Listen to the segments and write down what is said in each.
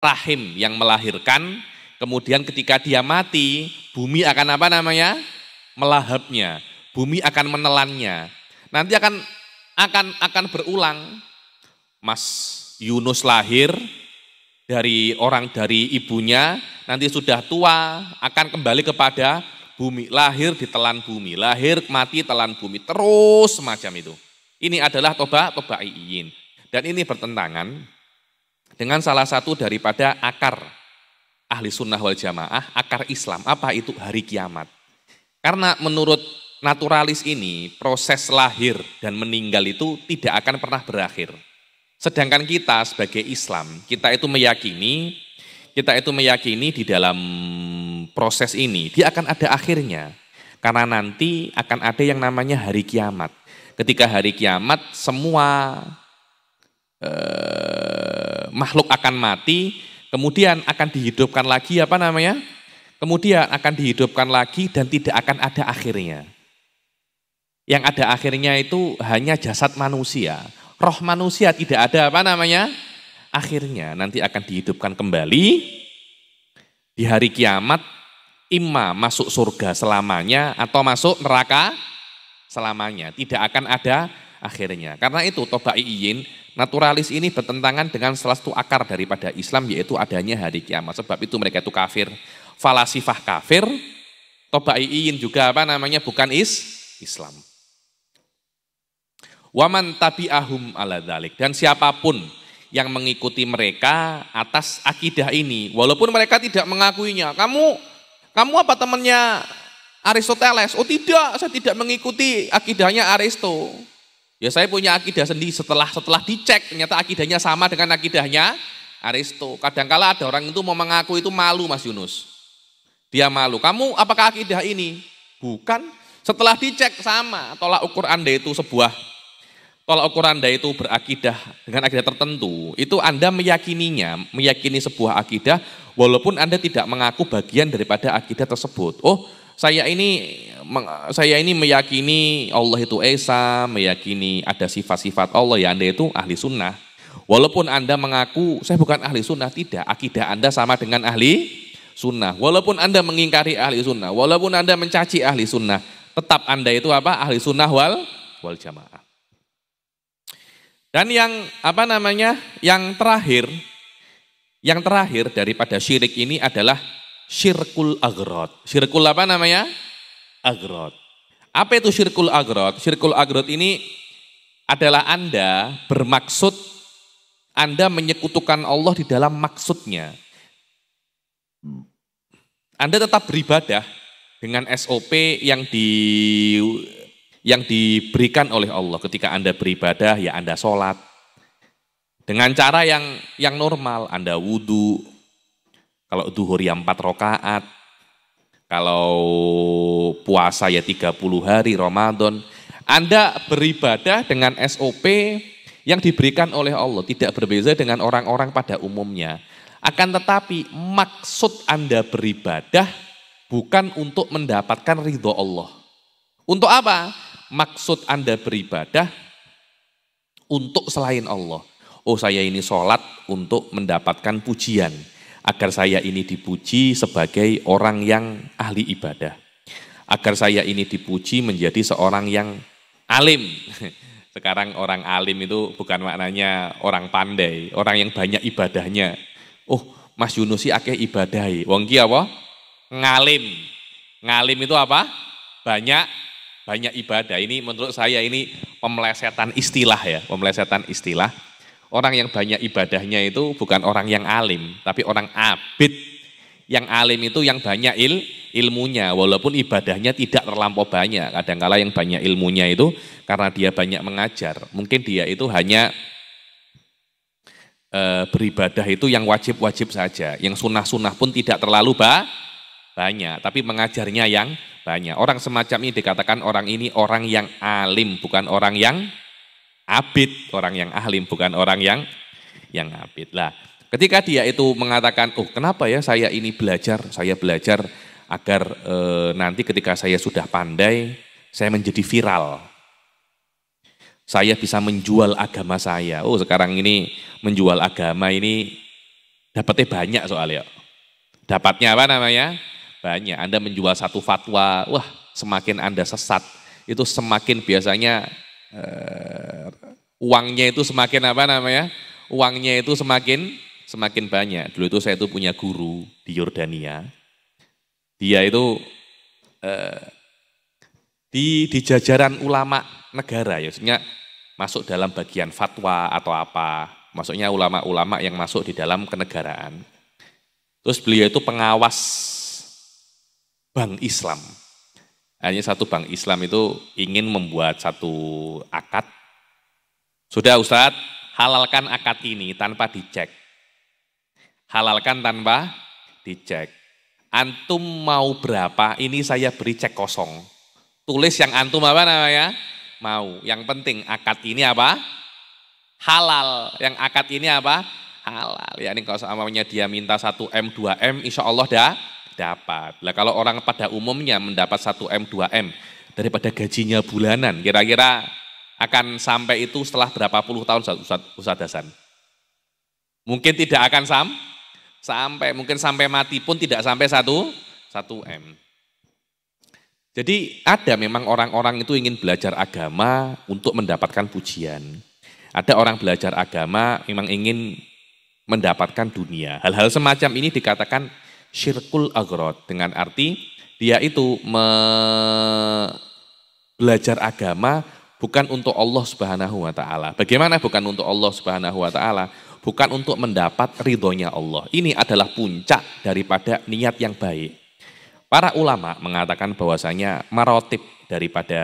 rahim yang melahirkan, kemudian ketika dia mati, bumi akan apa namanya? Melahapnya. Bumi akan menelannya. Nanti akan berulang. Mas Yunus lahir dari ibunya, nanti sudah tua akan kembali kepada bumi, lahir ditelan bumi, lahir mati telan bumi, terus semacam itu. Ini adalah tobaiyin. Dan ini bertentangan dengan salah satu daripada akar ahli sunnah wal jamaah, akar Islam. Apa itu? Hari kiamat. Karena menurut naturalis ini, proses lahir dan meninggal itu tidak akan pernah berakhir. Sedangkan kita sebagai Islam, kita itu meyakini di dalam proses ini, dia akan ada akhirnya. Karena nanti akan ada yang namanya hari kiamat. Ketika hari kiamat, semua makhluk akan mati, kemudian akan dihidupkan lagi kemudian akan dihidupkan lagi dan tidak akan ada akhirnya. Yang ada akhirnya itu hanya jasad manusia. Roh manusia tidak ada akhirnya. Nanti akan dihidupkan kembali di hari kiamat, imma masuk surga selamanya atau masuk neraka selamanya. Tidak akan ada akhirnya. Karena itu tobaiyin, naturalis ini bertentangan dengan salah satu akar daripada Islam, yaitu adanya hari kiamat. Sebab itu mereka itu kafir. Falasifah kafir, tobaiyin juga bukan Islam. Waman tabi'ahum ala dzalik, dan siapapun yang mengikuti mereka atas akidah ini, walaupun mereka tidak mengakuinya. Kamu apa temannya Aristoteles? Oh tidak, saya tidak mengikuti akidahnya Aristo. Ya saya punya akidah sendiri, setelah dicek ternyata akidahnya sama dengan akidahnya Aristo. Kadangkala ada orang itu mau mengaku itu malu, Mas Yunus. Dia malu. Kamu apakah akidah ini? Bukan. Setelah dicek sama. Tolak ukur Anda itu berakidah dengan akidah tertentu. Itu Anda meyakini sebuah akidah walaupun Anda tidak mengaku bagian daripada akidah tersebut. Oh, saya ini meyakini Allah itu Esa, meyakini ada sifat-sifat Allah, ya Anda itu ahli sunnah. Walaupun Anda mengaku saya bukan ahli sunnah, tidak. Akidah Anda sama dengan ahli sunnah. Walaupun Anda mengingkari ahli sunnah, walaupun Anda mencaci ahli sunnah, tetap Anda itu ahli sunnah wal jamaah. Dan yang terakhir daripada syirik ini adalah syirkul aghrad. Syirkul aghrad. Apa itu syirkul aghrad? Syirkul aghrad ini adalah Anda bermaksud, Anda menyekutukan Allah di dalam maksudnya. Anda tetap beribadah dengan SOP yang diberikan oleh Allah. Ketika Anda beribadah, ya Anda sholat dengan cara yang normal. Anda wudhu, kalau duhur ya 4 rakaat, kalau puasa ya 30 hari Ramadan. Anda beribadah dengan SOP yang diberikan oleh Allah, tidak berbeza dengan orang-orang pada umumnya. Akan tetapi maksud Anda beribadah bukan untuk mendapatkan ridho Allah. Untuk apa? Maksud Anda beribadah untuk selain Allah. Oh, saya ini sholat untuk mendapatkan pujian, agar saya ini dipuji sebagai orang yang ahli ibadah. Agar saya ini dipuji menjadi seorang yang alim. Sekarang orang alim itu bukan maknanya orang pandai, orang yang banyak ibadahnya. Oh, Mas Yunus sih akeh ibadahi. Wong ki apa? Ngalim. Ngalim itu apa? Banyak ibadah. Ini menurut saya ini pemelesetan istilah ya, pemelesetan istilah. Orang yang banyak ibadahnya itu bukan orang yang alim, tapi orang abid. Yang alim itu yang banyak ilmunya, walaupun ibadahnya tidak terlampau banyak. Kadangkala yang banyak ilmunya itu karena dia banyak mengajar. Mungkin dia itu hanya beribadah itu yang wajib-wajib saja. Yang sunnah-sunnah pun tidak terlalu banyak, tapi mengajarnya yang banyak. Orang semacam ini dikatakan orang ini orang yang alim, bukan orang yang abid. Orang yang alim, bukan orang yang abid. Lah, ketika dia itu mengatakan, oh kenapa ya saya ini belajar, agar nanti ketika saya sudah pandai, saya menjadi viral. Saya bisa menjual agama saya. Oh sekarang ini menjual agama ini dapatnya banyak soalnya. Dapatnya apa namanya? Banyak. Anda menjual satu fatwa, wah semakin Anda sesat, itu semakin biasanya uangnya itu semakin apa namanya? Uangnya itu semakin banyak. Dulu itu saya itu punya guru di Yordania. Dia itu di jajaran ulama negara, ya, maksudnya masuk dalam bagian fatwa atau apa. Maksudnya ulama-ulama yang masuk di dalam kenegaraan. Terus beliau itu pengawas bank Islam. Hanya satu bank Islam itu ingin membuat satu akad. Sudah Ustadz, halalkan akad ini tanpa dicek. Halalkan tanpa dicek. Antum mau berapa, ini saya beri cek kosong. Tulis yang antum apa namanya? Mau. Yang penting akad ini apa? Halal. Yang akad ini apa? Halal. Ya ini kalau seandainya dia minta 1M, 2M, insya Allah dapat. Lah kalau orang pada umumnya mendapat 1M, 2M daripada gajinya bulanan, kira-kira akan sampai itu setelah berapa puluh tahun Ustaz Hasan? Mungkin tidak akan sampai, mungkin sampai mati pun tidak sampai 1M. Jadi ada memang orang-orang itu ingin belajar agama untuk mendapatkan pujian. Ada orang belajar agama memang ingin mendapatkan dunia. Hal-hal semacam ini dikatakan syirkul aghrad, dengan arti dia itu belajar agama bukan untuk Allah Subhanahu wa taala. Bagaimana bukan untuk Allah Subhanahu wa taala? Bukan untuk mendapat ridhonya Allah. Ini adalah puncak daripada niat yang baik. Para ulama mengatakan bahwasanya marotib daripada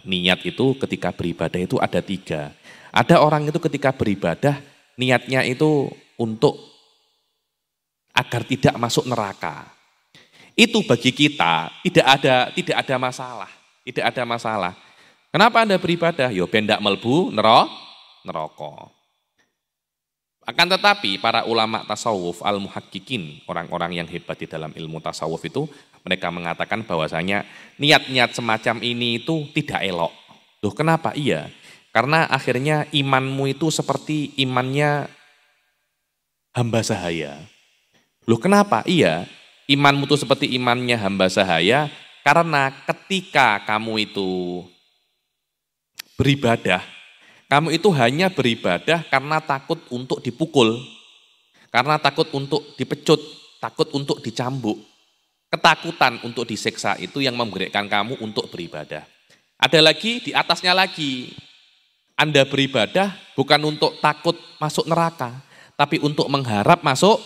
niat itu ketika beribadah itu ada 3. Ada orang itu ketika beribadah niatnya itu untuk agar tidak masuk neraka. Itu bagi kita tidak ada masalah, tidak ada masalah. Kenapa Anda beribadah? Yo ben ndak mlebu neraka. Akan tetapi para ulama tasawuf al-muhaqqiqin, orang-orang yang hebat di dalam ilmu tasawuf itu, mereka mengatakan bahwasanya niat-niat semacam ini itu tidak elok. Loh kenapa? Iya, karena akhirnya imanmu itu seperti imannya hamba sahaya. Loh kenapa? Iya, imanmu itu seperti imannya hamba sahaya, karena ketika kamu itu beribadah, kamu itu hanya beribadah karena takut untuk dipukul, karena takut untuk dipecut, takut untuk dicambuk. Ketakutan untuk disiksa itu yang menggerakkan kamu untuk beribadah. Ada lagi, di atasnya lagi, Anda beribadah bukan untuk takut masuk neraka, tapi untuk mengharap masuk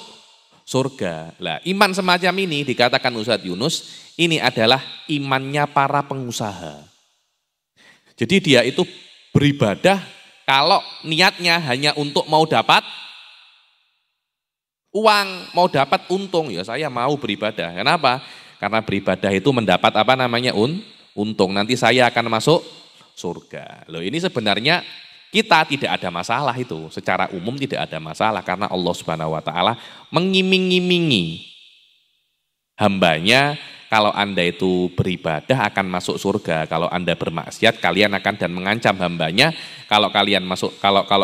surga. Lah, iman semacam ini dikatakan Ustadz Yunus, ini adalah imannya para pengusaha. Jadi dia itu beribadah kalau niatnya hanya untuk mau dapat uang, mau dapat untung, ya saya mau beribadah. Kenapa? Karena beribadah itu mendapat apa namanya untung. Nanti saya akan masuk surga. Loh ini sebenarnya kita tidak ada masalah itu. Secara umum tidak ada masalah karena Allah Subhanahu wa taala mengiming-imingi hambanya. Kalau Anda itu beribadah akan masuk surga. Kalau Anda bermaksiat, kalian akan, dan mengancam hambanya. Kalau kalian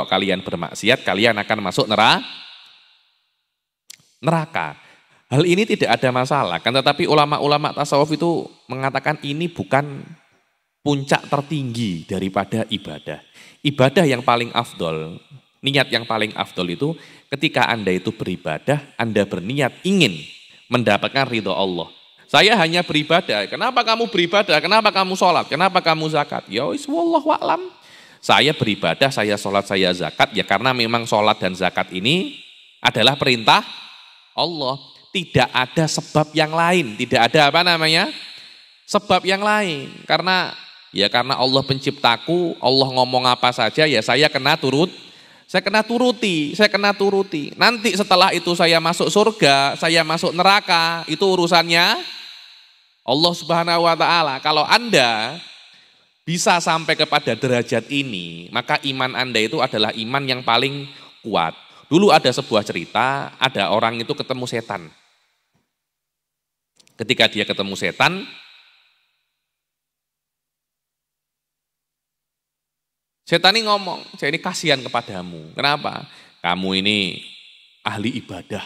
kalian bermaksiat, kalian akan masuk neraka. Hal ini tidak ada masalah. Kan tetapi ulama-ulama tasawuf itu mengatakan ini bukan puncak tertinggi daripada ibadah. Ibadah yang paling afdol, niat yang paling afdol itu ketika Anda itu beribadah, Anda berniat ingin mendapatkan ridho Allah. Saya hanya beribadah. Kenapa kamu beribadah? Kenapa kamu sholat? Kenapa kamu zakat? Ya wallahu a'lam. Saya beribadah, saya sholat, saya zakat. Ya karena memang sholat dan zakat ini adalah perintah Allah. Tidak ada sebab yang lain. Tidak ada apa namanya? Sebab yang lain. Karena Allah penciptaku, Allah ngomong apa saja, ya saya kena turuti. Nanti setelah itu saya masuk surga, saya masuk neraka, itu urusannya Allah Subhanahu wa taala. Kalau Anda bisa sampai kepada derajat ini, maka iman Anda itu adalah iman yang paling kuat. Dulu ada sebuah cerita, ada orang itu ketemu setan. Ketika dia ketemu setan, setan ini ngomong, saya ini kasihan kepadamu. Kenapa? Kamu ini ahli ibadah.